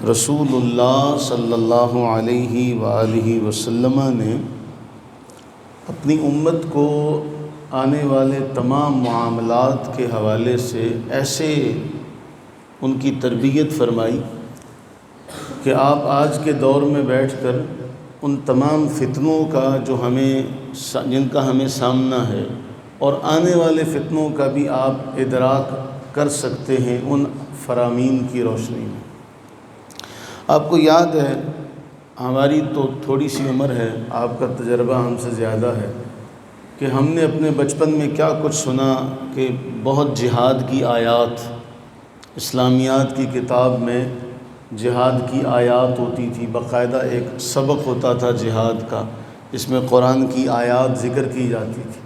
رسول اللہ صلی اللہ علیہ وآلہ وسلم نے اپنی امت کو آنے والے تمام معاملات کے حوالے سے ایسے ان کی تربیت فرمائی کہ آپ آج کے دور میں بیٹھ کر ان تمام فتنوں کا جن کا ہمیں سامنا ہے اور آنے والے فتنوں کا بھی آپ ادراک کر سکتے ہیں ان فرامین کی روشنی میں۔ آپ کو یاد ہے، ہماری تو تھوڑی سی عمر ہے، آپ کا تجربہ ہم سے زیادہ ہے، کہ ہم نے اپنے بچپن میں کیا کچھ سنا کہ بہت جہاد کی آیات، اسلامیات کی کتاب میں جہاد کی آیات ہوتی تھی، باقاعدہ ایک سبق ہوتا تھا جہاد کا، اس میں قرآن کی آیات ذکر کی جاتی تھی۔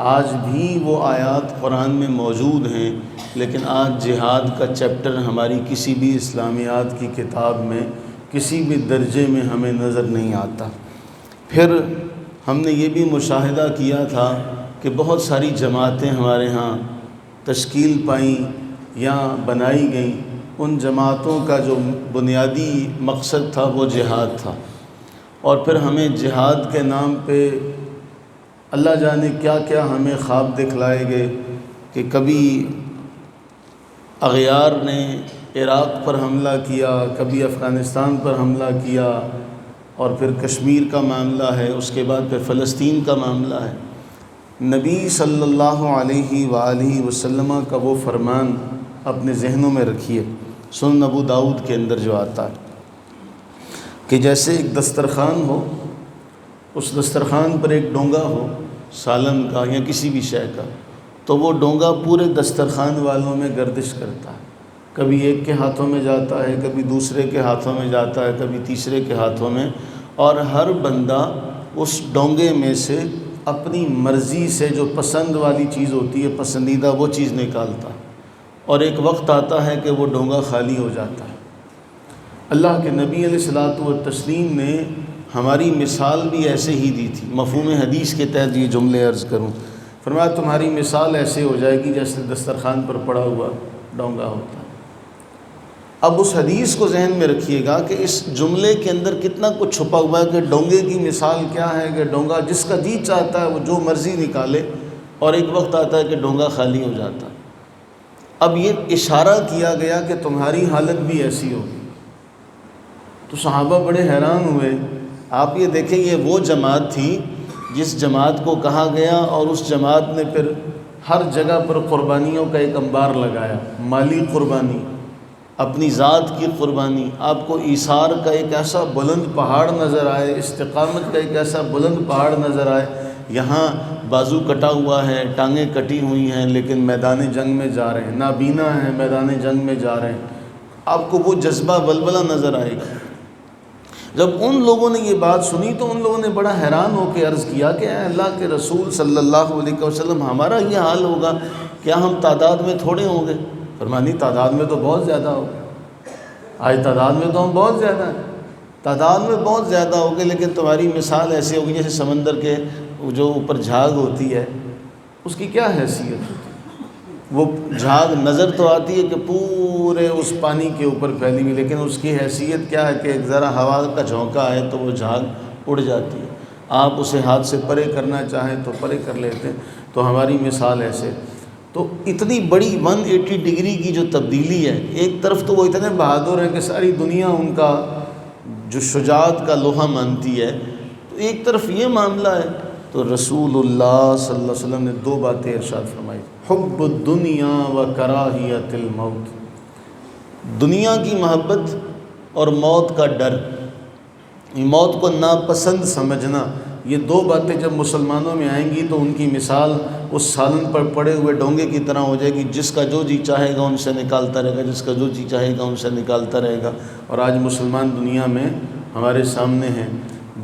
آج بھی وہ آیات قرآن میں موجود ہیں، لیکن آج جہاد کا چیپٹر ہماری کسی بھی اسلامیات کی کتاب میں کسی بھی درجے میں ہمیں نظر نہیں آتا۔ پھر ہم نے یہ بھی مشاہدہ کیا تھا کہ بہت ساری جماعتیں ہمارے ہاں تشکیل پائیں یا بنائی گئیں، ان جماعتوں کا جو بنیادی مقصد تھا وہ جہاد تھا، اور پھر ہمیں جہاد کے نام پہ اللہ جانے کیا کیا ہمیں خواب دکھلائے گئے کہ کبھی اغیار نے عراق پر حملہ کیا، کبھی افغانستان پر حملہ کیا، اور پھر کشمیر کا معاملہ ہے، اس کے بعد پھر فلسطین کا معاملہ ہے۔ نبی صلی اللہ علیہ وآلہ وسلم کا وہ فرمان اپنے ذہنوں میں رکھیے، سنن ابو داؤد کے اندر جو آتا ہے کہ جیسے ایک دسترخوان ہو، اس دسترخوان پر ایک ڈونگا ہو سالن کا یا کسی بھی شے کا، تو وہ ڈونگا پورے دسترخوان والوں میں گردش کرتا ہے، کبھی ایک کے ہاتھوں میں جاتا ہے، کبھی دوسرے کے ہاتھوں میں جاتا ہے، کبھی تیسرے کے ہاتھوں میں، اور ہر بندہ اس ڈونگے میں سے اپنی مرضی سے جو پسند والی چیز ہوتی ہے، پسندیدہ وہ چیز نکالتا ہے، اور ایک وقت آتا ہے کہ وہ ڈونگا خالی ہو جاتا ہے۔ اللہ کے نبی علیہ الصلوۃ والتسلیم نے ہماری مثال بھی ایسے ہی دی تھی، مفہوم حدیث کے تحت یہ جملے عرض کروں، فرمایا تمہاری مثال ایسے ہو جائے گی جیسے دسترخوان پر پڑا ہوا ڈونگا ہوتا ہے۔ اب اس حدیث کو ذہن میں رکھیے گا کہ اس جملے کے اندر کتنا کچھ چھپا ہوا ہے، کہ ڈونگے کی مثال کیا ہے کہ ڈونگا جس کا جی چاہتا ہے وہ جو مرضی نکالے، اور ایک وقت آتا ہے کہ ڈونگا خالی ہو جاتا ہے۔ اب یہ اشارہ کیا گیا کہ تمہاری حالت بھی ایسی ہوگی۔ تو صحابہ بڑے حیران ہوئے۔ آپ یہ دیکھیں، یہ وہ جماعت تھی جس جماعت کو کہا گیا، اور اس جماعت نے پھر ہر جگہ پر قربانیوں کا ایک انبار لگایا، مالی قربانی، اپنی ذات کی قربانی، آپ کو ایثار کا ایک ایسا بلند پہاڑ نظر آئے، استقامت کا ایک ایسا بلند پہاڑ نظر آئے، یہاں بازو کٹا ہوا ہے، ٹانگیں کٹی ہوئی ہیں، لیکن میدان جنگ میں جا رہے ہیں، نابینا ہیں، میدان جنگ میں جا رہے ہیں، آپ کو وہ جذبہ ولولہ نظر آئے گا۔ جب ان لوگوں نے یہ بات سنی تو ان لوگوں نے بڑا حیران ہو کے عرض کیا کہ اے اللہ کے رسول صلی اللہ علیہ وسلم، ہمارا یہ حال ہوگا، کیا ہم تعداد میں تھوڑے ہوں گے؟ فرمانی تعداد میں تو بہت زیادہ ہوگا، آج تعداد میں تو ہم بہت زیادہ ہیں، تعداد میں بہت زیادہ ہوگے، لیکن تمہاری مثال ایسی ہوگی جیسے سمندر کے جو اوپر جھاگ ہوتی ہے، اس کی کیا حیثیت ہوتی ہے؟ وہ جھاگ نظر تو آتی ہے کہ پورے اس پانی کے اوپر پھیلی ہوئی، لیکن اس کی حیثیت کیا ہے کہ ایک ذرا ہوا کا جھونکا ہے تو وہ جھاگ اڑ جاتی ہے، آپ اسے ہاتھ سے پرے کرنا چاہیں تو پرے کر لیتے ہیں۔ تو ہماری مثال ایسے، تو اتنی بڑی 180 ڈگری کی جو تبدیلی ہے، ایک طرف تو وہ اتنے بہادر ہیں کہ ساری دنیا ان کا جو شجاعت کا لوہا مانتی ہے، تو ایک طرف یہ معاملہ ہے، تو رسول اللہ صلی اللہ علیہ وسلم نے دو باتیں ارشاد فرمائی، حب الدنیا و کراہیت الموت، دنیا کی محبت اور موت کا ڈر، موت کو ناپسند سمجھنا، یہ دو باتیں جب مسلمانوں میں آئیں گی تو ان کی مثال اس سالن پر پڑے ہوئے ڈونگے کی طرح ہو جائے گی، جس کا جو جی چاہے گا ان سے نکالتا رہے گا، جس کا جو جی چاہے گا ان سے نکالتا رہے گا۔ اور آج مسلمان دنیا میں ہمارے سامنے ہیں،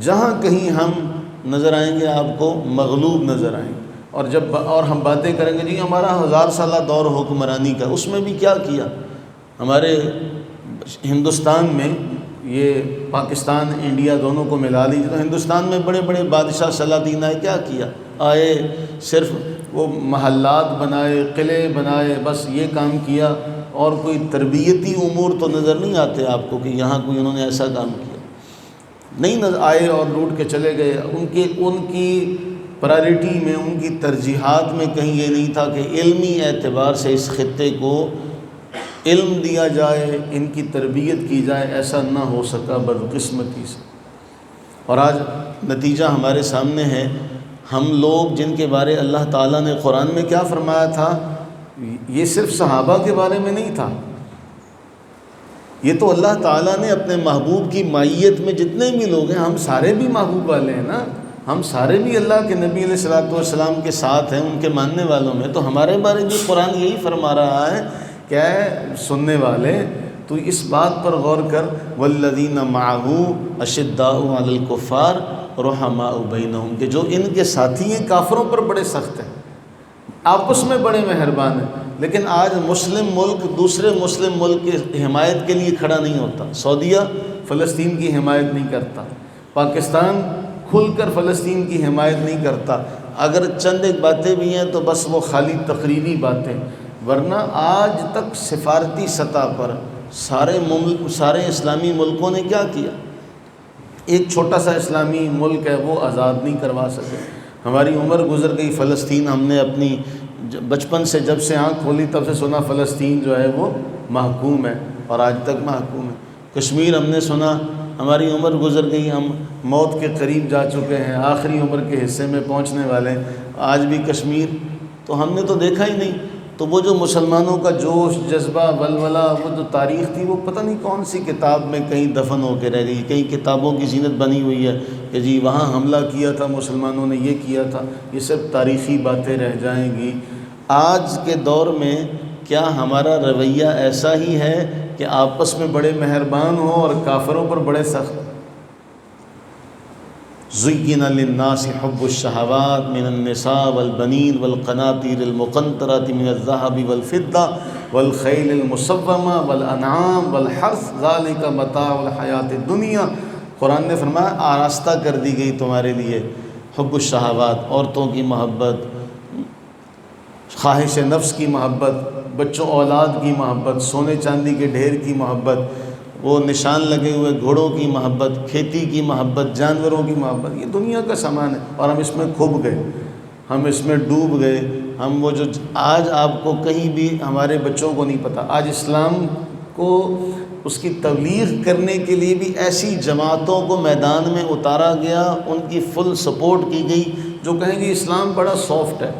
جہاں کہیں ہم نظر آئیں گے آپ کو مغلوب نظر آئیں گے، اور ہم باتیں کریں گے جی ہمارا 1000 سالہ دور حکمرانی کا، اس میں بھی کیا کیا؟ ہمارے ہندوستان میں، یہ پاکستان انڈیا دونوں کو ملا لیجیے تو ہندوستان میں بڑے بڑے بادشاہ سلاطین آئے، کیا کیا؟ آئے صرف وہ محلات بنائے، قلعے بنائے، بس یہ کام کیا، اور کوئی تربیتی امور تو نظر نہیں آتے آپ کو کہ یہاں کوئی انہوں نے ایسا کام کیا نہیں نظر آئے اور لوٹ کے چلے گئے. ان کی پرائرٹی میں، ان کی ترجیحات میں کہیں یہ نہیں تھا کہ علمی اعتبار سے اس خطے کو علم دیا جائے، ان کی تربیت کی جائے. ایسا نہ ہو سکا بدقسمتی سے. اور آج نتیجہ ہمارے سامنے ہے. ہم لوگ جن کے بارے اللہ تعالیٰ نے قرآن میں کیا فرمایا تھا، یہ صرف صحابہ کے بارے میں نہیں تھا، یہ تو اللہ تعالیٰ نے اپنے محبوب کی معیت میں جتنے بھی لوگ ہیں، ہم سارے بھی محبوب والے ہیں نا، ہم سارے بھی اللہ کے نبی علیہ الصلوۃ والسلام کے ساتھ ہیں، ان کے ماننے والوں میں. تو ہمارے بارے بھی قرآن یہی فرما رہا ہے کہ اے سننے والے تو اس بات پر غور کر، والذین معہ اشداء علی الکفار رحماء بینہم، کہ جو ان کے ساتھی ہیں کافروں پر بڑے سخت ہیں، آپس میں بڑے مہربان ہیں. لیکن آج مسلم ملک دوسرے مسلم ملک کی حمایت کے لیے کھڑا نہیں ہوتا. سعودیہ فلسطین کی حمایت نہیں کرتا، پاکستان کھل کر فلسطین کی حمایت نہیں کرتا. اگر چند ایک باتیں بھی ہیں تو بس وہ خالی تقریری باتیں، ورنہ آج تک سفارتی سطح پر سارے اسلامی ملکوں نے کیا کیا؟ ایک چھوٹا سا اسلامی ملک ہے وہ آزاد نہیں کروا سکے. ہماری عمر گزر گئی فلسطین، ہم نے اپنی بچپن سے جب سے آنکھ کھولی تب سے سنا فلسطین جو ہے وہ محکوم ہے، اور آج تک محکوم ہے. کشمیر ہم نے سنا، ہماری عمر گزر گئی، ہم موت کے قریب جا چکے ہیں، آخری عمر کے حصے میں پہنچنے والے ہیں، آج بھی کشمیر تو ہم نے تو دیکھا ہی نہیں. تو وہ جو مسلمانوں کا جوش، جذبہ، ولولہ، وہ جو تاریخ تھی وہ پتہ نہیں کون سی کتاب میں کہیں دفن ہو کے رہ گئی. کئی کتابوں کی زینت بنی ہوئی ہے کہ جی وہاں حملہ کیا تھا مسلمانوں نے، یہ کیا تھا. یہ سب تاریخی باتیں رہ جائیں گی. آج کے دور میں کیا ہمارا رویہ ایسا ہی ہے کہ آپس میں بڑے مہربان ہوں اور کافروں پر بڑے سخت؟ زُيِّنَ لِلنَّاسِ حُبُّ الشَّهَوَاتِ مِنَ النِّسَاءِ وَالْبَنِينَ وَالْقَنَاطِيرِ الْمُقَنطَرَةِ مِنَ الذَّهَبِ وَالْفِضَّةِ وَالْخَيْلِ الْمُسَوَّمَةِ وَالْأَنْعَامِ وَالْحَرْثِ ذَلِكَ مَتَاعُ الْحَيَاةِ الدُّنْيَا. قرآن نے فرمایا آراستہ کر دی گئی تمہارے لیے حب الشہوات، عورتوں کی محبت، خواہش نفس کی محبت، بچوں اولاد کی محبت، سونے چاندی کے ڈھیر کی محبت، وہ نشان لگے ہوئے گھوڑوں کی محبت، کھیتی کی محبت، جانوروں کی محبت. یہ دنیا کا سامان ہے اور ہم اس میں کھب گئے، ہم اس میں ڈوب گئے. ہم وہ جو آج آپ کو کہیں بھی ہمارے بچوں کو نہیں پتہ، آج اسلام کو اس کی تبلیغ کرنے کے لیے بھی ایسی جماعتوں کو میدان میں اتارا گیا، ان کی فل سپورٹ کی گئی جو کہیں گے اسلام بڑا سافٹ ہے،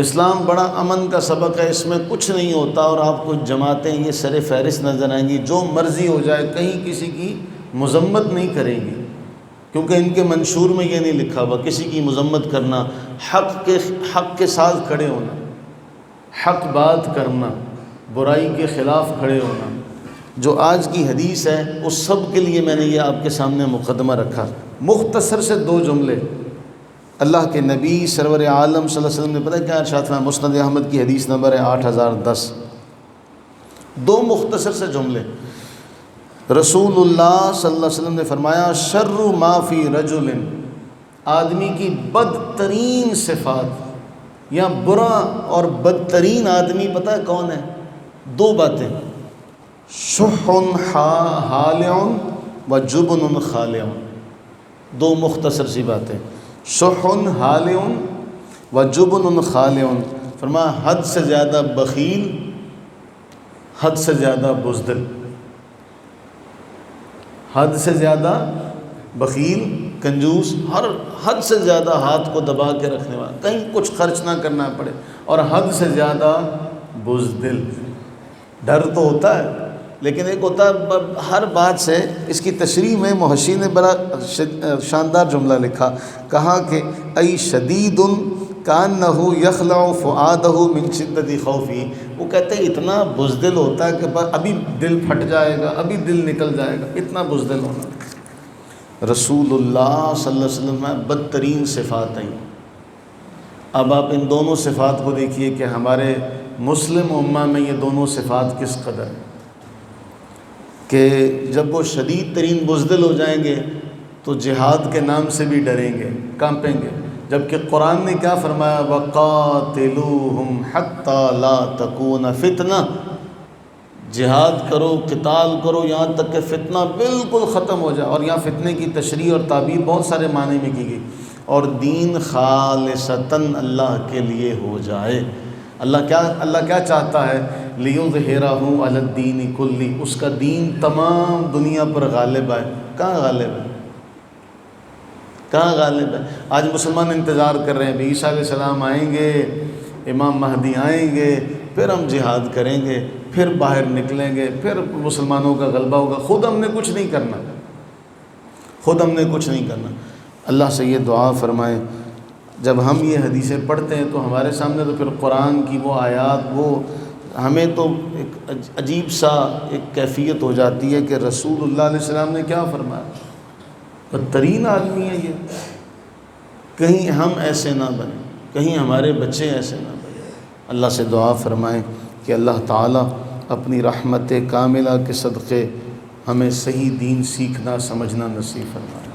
اسلام بڑا امن کا سبق ہے، اس میں کچھ نہیں ہوتا. اور آپ کو جماعتیں یہ سر فہرست نظر آئیں گی، جو مرضی ہو جائے، کہیں کسی کی مذمت نہیں کریں گی، کیونکہ ان کے منشور میں یہ نہیں لکھا ہوا کسی کی مذمت کرنا. حق کے ساتھ کھڑے ہونا، حق بات کرنا، برائی کے خلاف کھڑے ہونا. جو آج کی حدیث ہے اس سب کے لیے میں نے یہ آپ کے سامنے مقدمہ رکھا. مختصر سے دو جملے اللہ کے نبی سرور عالم صلی اللہ علیہ وسلم نے پتہ کیا ارشاد فرمایا؟ مسند احمد کی حدیث نمبر ہے 8010. دو مختصر سے جملے. رسول اللہ صلی اللہ علیہ وسلم نے فرمایا شر ما فی رجل، آدمی کی بدترین صفات یا برا اور بدترین آدمی پتہ ہے کون ہے؟ دو باتیں، شح حالع و جبن خالع. دو مختصر سی باتیں، شح حالع و جبن خالع. فرمایا حد سے زیادہ بخیل، حد سے زیادہ بزدل. حد سے زیادہ بخیل، کنجوس، ہر حد سے زیادہ ہاتھ کو دبا کے رکھنے والا، کہیں کچھ خرچ نہ کرنا پڑے، اور حد سے زیادہ بزدل. ڈر تو ہوتا ہے لیکن ایک ہوتا ہے ہر بات سے. اس کی تشریح میں محشی نے بڑا شاندار جملہ لکھا، کہا کہ ای شدید کانہ یخلع فؤادہ من شدت خوفی. وہ کہتے ہیں اتنا بزدل ہوتا ہے کہ ابھی دل پھٹ جائے گا، ابھی دل نکل جائے گا، اتنا بزدل ہونا. رسول اللہ صلی اللہ علیہ وسلم میں بدترین صفات ہیں. اب آپ ان دونوں صفات کو دیکھیے کہ ہمارے مسلم امہ میں یہ دونوں صفات کس قدر ہیں کہ جب وہ شدید ترین بزدل ہو جائیں گے تو جہاد کے نام سے بھی ڈریں گے، کانپیں گے. جبکہ قرآن نے کیا فرمایا؟ وَقَاتِلُوهُمْ حَتَّى لَا تَكُونَ فِتْنَةٌ، جہاد کرو، قتال کرو یہاں تک کہ فتنہ بالکل ختم ہو جائے. اور یہاں فتنے کی تشریح اور تعبیر بہت سارے معنی میں کی گئی. اور دین خالصتاً اللہ کے لیے ہو جائے. اللہ کیا چاہتا ہے؟ لِيُظْهِرَهُ عَلَى الدِّينِ كُلِّهِ، اس کا دین تمام دنیا پر غالب ہے. کہاں غالب ہے؟ کہاں غالب ہے؟ آج مسلمان انتظار کر رہے ہیں عیسیٰ علیہ السلام آئیں گے، امام مہدی آئیں گے، پھر ہم جہاد کریں گے، پھر باہر نکلیں گے، پھر مسلمانوں کا غلبہ ہوگا. خود ہم نے کچھ نہیں کرنا، خود ہم نے کچھ نہیں کرنا. اللہ سے یہ دعا فرمائیں جب ہم یہ حدیثیں پڑھتے ہیں تو ہمارے سامنے تو پھر قرآن کی وہ آیات، وہ ہمیں تو ایک عجیب سا ایک کیفیت ہو جاتی ہے کہ رسول اللہ علیہ السلام نے کیا فرمایا. بدترین آدمی ہے یہ. کہیں ہم ایسے نہ بنیں، کہیں ہمارے بچے ایسے نہ بنیں. اللہ سے دعا فرمائیں کہ اللہ تعالیٰ اپنی رحمت کاملہ کے صدقے ہمیں صحیح دین سیکھنا سمجھنا نصیب فرمائے.